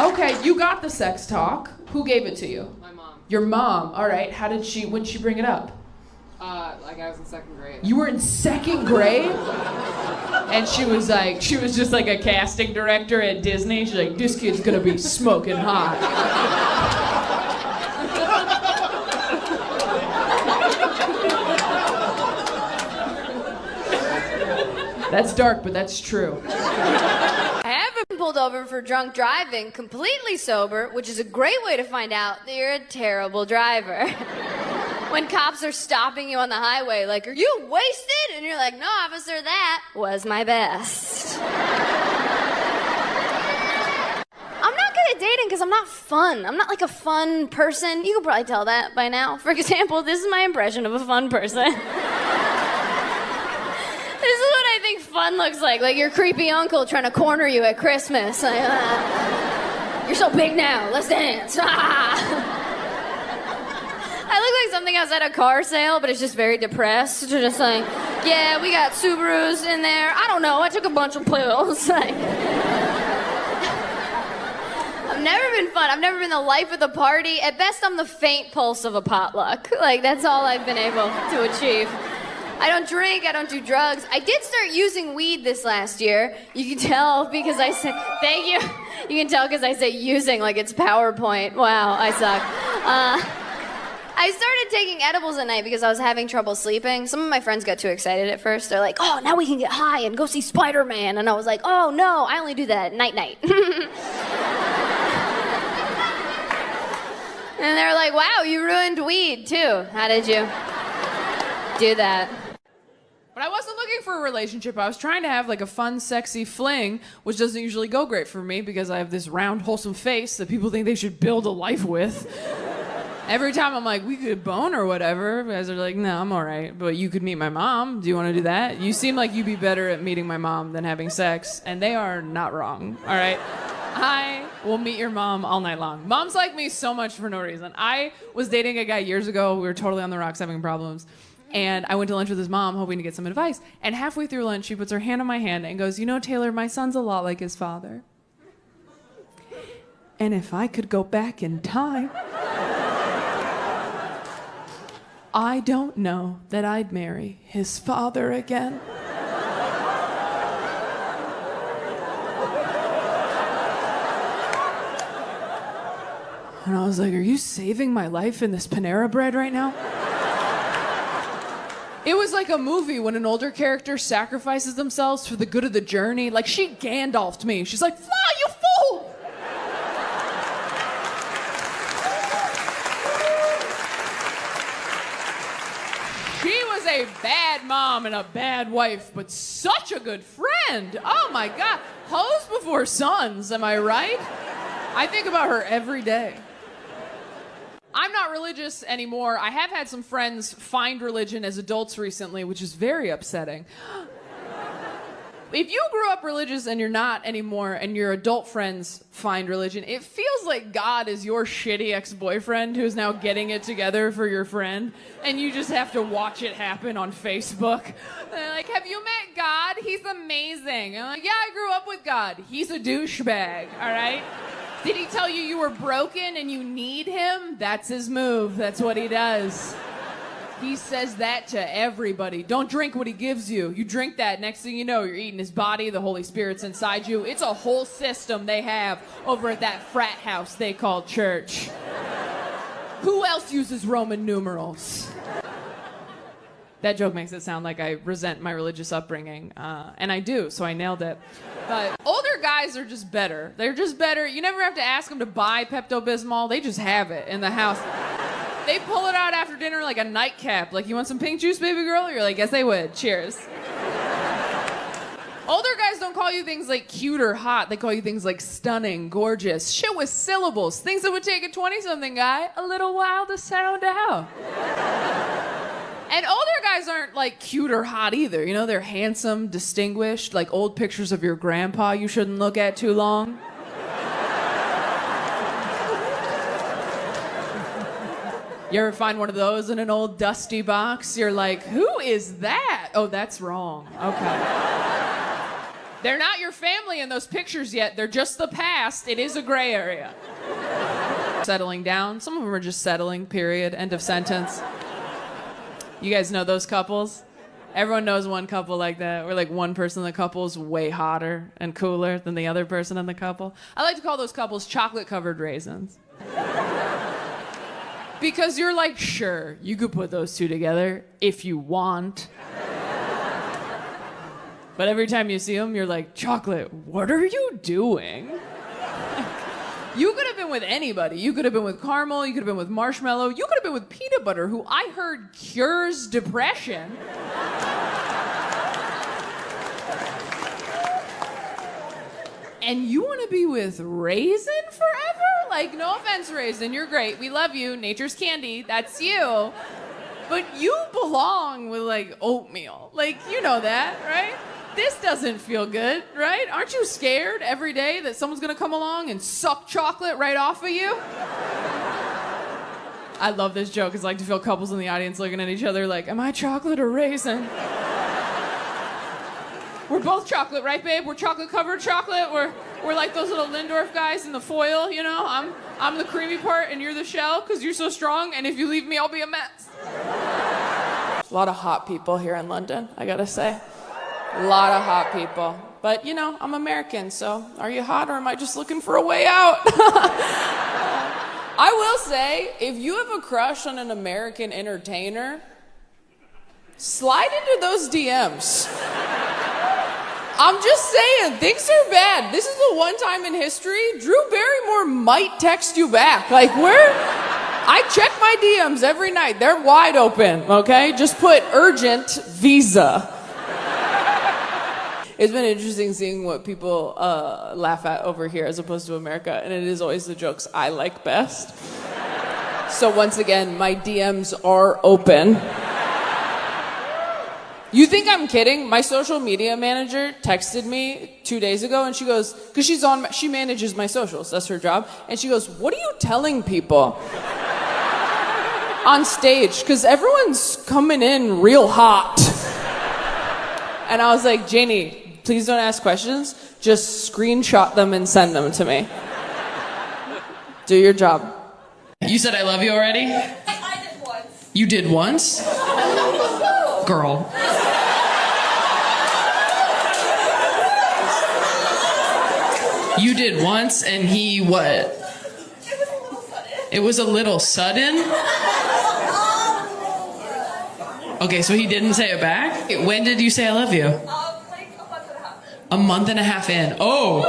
Okay, you got the sex talk. Who gave it to you? My mom. Your mom. All right. When'd she bring it up? I was in second grade. You were in second grade? And she was just like a casting director at Disney. She's like, this kid's gonna be smoking hot. That's dark, but that's true. I have been pulled over for drunk driving completely sober, which is a great way to find out that you're a terrible driver. When cops are stopping you on the highway, like, are you wasted? And you're like, no, officer, that was my best. I'm not good at dating because I'm not fun. I'm not like a fun person. You can probably tell that by now. For example, this is my impression of a fun person. This is what I think fun looks like your creepy uncle trying to corner you at Christmas. Like, you're so big now, let's dance. I look like something outside a car sale, but it's just very depressed. Just like, yeah, we got Subarus in there. I don't know, I took a bunch of pills. Like, I've never been fun. I've never been the life of the party. At best, I'm the faint pulse of a potluck. Like, that's all I've been able to achieve. I don't drink, I don't do drugs. I did start using weed this last year. You can tell because I say, thank you. You can tell because I say using like it's PowerPoint. Wow, I suck. I started taking edibles at night because I was having trouble sleeping. Some of my friends got too excited at first. They're like, oh, now we can get high and go see Spider-Man. And I was like, oh, no, I only do that at night. And they're like, wow, you ruined weed, too. How did you do that? But I wasn't looking for a relationship. I was trying to have like a fun, sexy fling, which doesn't usually go great for me because I have this round, wholesome face that people think they should build a life with. Every time I'm like, we could bone or whatever, guys are like, no, I'm all right. But you could meet my mom. Do you want to do that? You seem like you'd be better at meeting my mom than having sex. And they are not wrong, all right? I will meet your mom all night long. Moms like me so much for no reason. I was dating a guy years ago. We were totally on the rocks having problems. And I went to lunch with his mom, hoping to get some advice. And halfway through lunch, she puts her hand on my hand and goes, you know, Taylor, my son's a lot like his father. And if I could go back in time, I don't know that I'd marry his father again. And I was like, are you saving my life in this Panera Bread right now? It was like a movie when an older character sacrifices themselves for the good of the journey. Like, she Gandalf'd me. She's like, fly, you fool! She was a bad mom and a bad wife, but such a good friend. Oh my God. Hoes before sons, am I right? I think about her every day. I'm not religious anymore. I have had some friends find religion as adults recently, which is very upsetting. If you grew up religious and you're not anymore, and your adult friends find religion, it feels like God is your shitty ex-boyfriend who's now getting it together for your friend, and you just have to watch it happen on Facebook. They're like, have you met God? He's amazing. I'm like, yeah, I grew up with God. He's a douchebag, all right? Did he tell you you were broken and you need him? That's his move. That's what he does. He says that to everybody. Don't drink what he gives you. You drink that, next thing you know, you're eating his body, the Holy Spirit's inside you. It's a whole system they have over at that frat house they call church. Who else uses Roman numerals? That joke makes it sound like I resent my religious upbringing, and I do, so I nailed it. But older guys are just better. They're just better. You never have to ask them to buy Pepto-Bismol. They just have it in the house. They pull it out after dinner like a nightcap. Like, you want some pink juice, baby girl? You're like, yes, they would. Cheers. Older guys don't call you things like cute or hot. They call you things like stunning, gorgeous, shit with syllables. Things that would take a 20-something guy a little while to sound out. And older guys aren't, like, cute or hot either. You know, they're handsome, distinguished, like old pictures of your grandpa you shouldn't look at too long. You ever find one of those in an old dusty box? You're like, who is that? Oh, that's wrong. Okay. They're not your family in those pictures yet. They're just the past. It is a gray area. Settling down. Some of them are just settling, period. End of sentence. You guys know those couples? Everyone knows one couple like that, where like one person in the couple is way hotter and cooler than the other person in the couple. I like to call those couples chocolate-covered raisins. Because you're like, sure, you could put those two together if you want. But every time you see them, you're like, chocolate, what are you doing? You could have been with anybody. You could have been with caramel. You could have been with marshmallow. You could have been with peanut butter, who I heard cures depression. And you want to be with Raisin forever? Like, no offense, Raisin, you're great. We love you. Nature's candy. That's you. But you belong with, like, oatmeal. Like, you know that, right? This doesn't feel good, right? Aren't you scared every day that someone's gonna come along and suck chocolate right off of you? I love this joke, because I like to feel couples in the audience looking at each other like, am I chocolate or raisin? We're both chocolate, right, babe? We're chocolate-covered chocolate. We're like those little Lindorf guys in the foil, you know? I'm the creamy part and you're the shell, because you're so strong, and if you leave me, I'll be a mess. A lot of hot people here in London, I gotta say. A lot of hot people. But, you know, I'm American, so are you hot or am I just looking for a way out? I will say, if you have a crush on an American entertainer, slide into those DMs. I'm just saying, things are bad. This is the one time in history Drew Barrymore might text you back. Like, I check my DMs every night. They're wide open, okay? Just put urgent visa. It's been interesting seeing what people laugh at over here as opposed to America, and it is always the jokes I like best. So once again, my DMs are open. You think I'm kidding? My social media manager texted me 2 days ago, and she goes, because she manages my socials, that's her job, and she goes, what are you telling people on stage? Because everyone's coming in real hot. And I was like, Janie, please don't ask questions. Just screenshot them and send them to me. Do your job. You said I love you already? I did once. You did once? Girl. You did once, and he what? It was a little sudden? Okay, so he didn't say it back? When did you say I love you? Like a month and a half in. A month and a half in. Oh.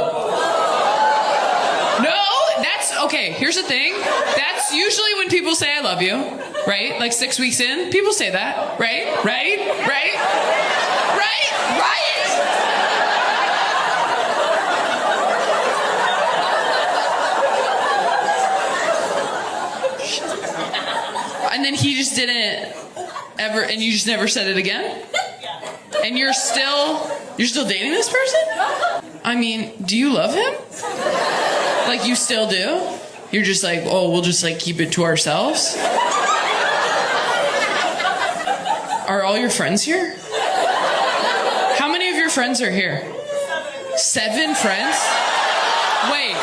No, that's, okay, here's the thing. That's usually when people say I love you, right? Like 6 weeks in, people say that, right? Right? Right? Right? Right? And then he just didn't ever, and you just never said it again? And you're still dating this person? I mean, do you love him? Like, you still do? You're just like, oh, we'll just like keep it to ourselves? Are all your friends here? How many of your friends are here? 7 friends? Wait.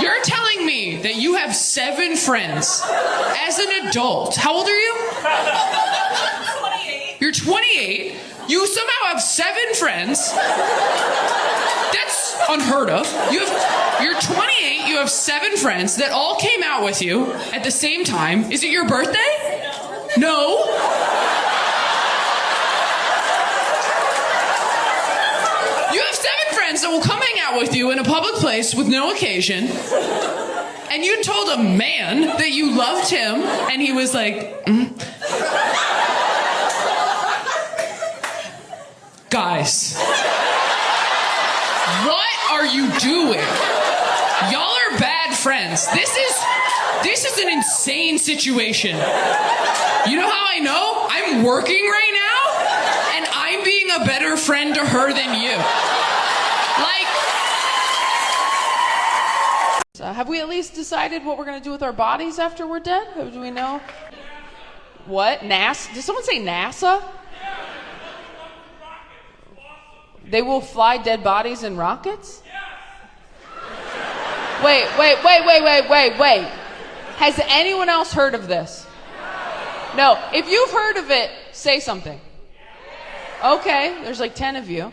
You're telling me that you have 7 friends as an adult. How old are you? 28. You're 28. You somehow have 7 friends. That's unheard of. You're 28. You have 7 friends that all came out with you at the same time. Is it your birthday? No. You have 7 friends that will come hang out with you in a public place with no occasion. And you told a man that you loved him, and he was like, Guys, what are you doing? Y'all are bad friends. This is an insane situation. You know how I know? I'm working right now, and I'm being a better friend to her than you. Have we at least decided what we're going to do with our bodies after we're dead? Do we know? What? NASA? Did someone say NASA? They will fly dead bodies in rockets? Wait. Has anyone else heard of this? No, if you've heard of it, say something. Okay, there's like 10 of you.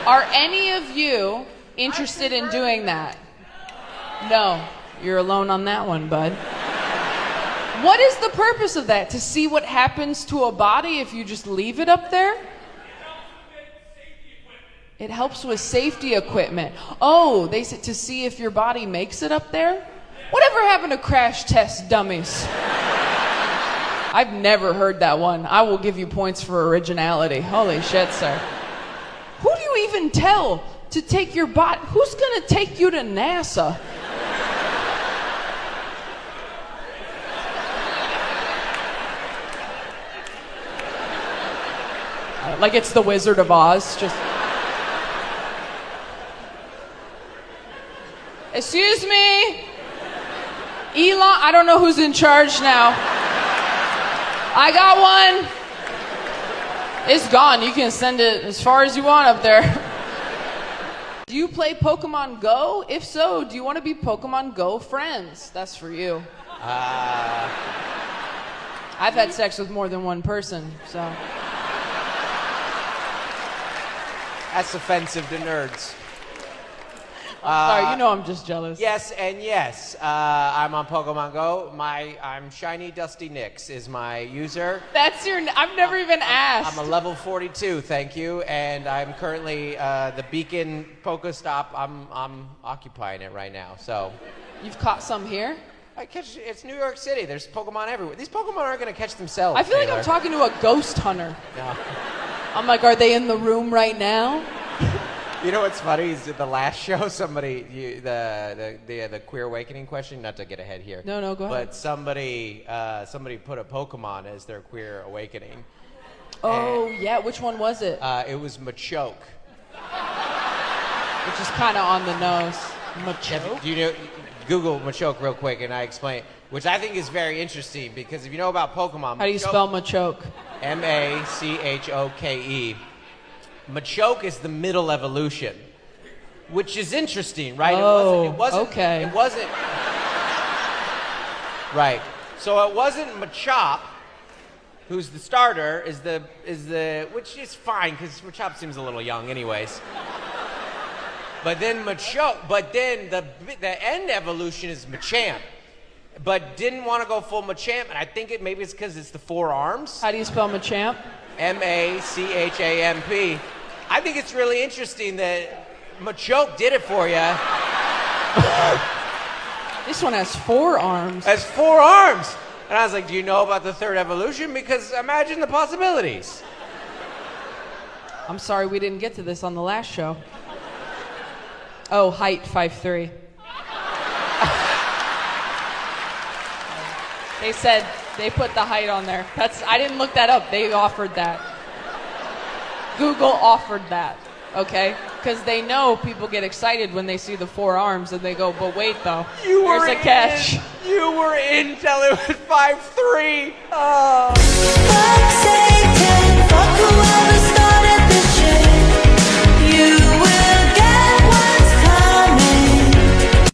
Are any of you interested in doing that? No, you're alone on that one, bud. What is the purpose of that? To see what happens to a body if you just leave it up there? It helps with safety equipment. Oh, they said to see if your body makes it up there? Whatever happened to crash test dummies? I've never heard that one. I will give you points for originality. Holy shit, sir. Who do you even tell to take your body? Who's gonna take you to NASA? Like it's the Wizard of Oz, just... Excuse me? Elon, I don't know who's in charge now. I got one. It's gone. You can send it as far as you want up there. Do you play Pokemon Go? If so, do you want to be Pokemon Go friends? That's for you. I've had sex with more than one person, so... That's offensive to nerds. Sorry, you know I'm just jealous. Yes and yes. I'm on Pokemon Go. I'm Shiny Dusty Nix is my user. That's your... I've never even asked. I'm a level 42, thank you, and I'm currently the Beacon Pokestop. I'm occupying it right now. So, you've caught some here? It's New York City. There's Pokemon everywhere. These Pokemon aren't going to catch themselves. I feel Taylor. like I'm talking to a ghost hunter. No. I'm like, are they in the room right now? You know what's funny is at the last show, somebody, the Queer Awakening question, not to get ahead here. No, go ahead. But somebody put a Pokemon as their Queer Awakening. Oh, yeah, which one was it? It was Machoke. Which is kind of on the nose. Machoke? Do you know, Google Machoke real quick and I explain it, which I think is very interesting because if you know about Pokemon... How do you spell Machoke? M-A-C-H-O-K-E. Machoke is the middle evolution, which is interesting, right? Oh, it wasn't, okay. It wasn't... Right. So it wasn't Machop, who's the starter, is the which is fine, because Machop seems a little young anyways. But then Machoke, the end evolution is Machamp. But didn't want to go full Machamp, and I think maybe it's because it's the 4 arms. How do you spell Machamp? M-A-C-H-A-M-P. I think it's really interesting that Machoke did it for you. This one has 4 arms. Has 4 arms. And I was like, do you know about the 3rd evolution? Because imagine the possibilities. I'm sorry we didn't get to this on the last show. Oh, height 5'3". They said they put the height on there. I didn't look that up. They offered that. Google offered that, okay? Because they know people get excited when they see the 4 arms and they go, but wait though, here's a catch. You were in till it was 5'3". Oh.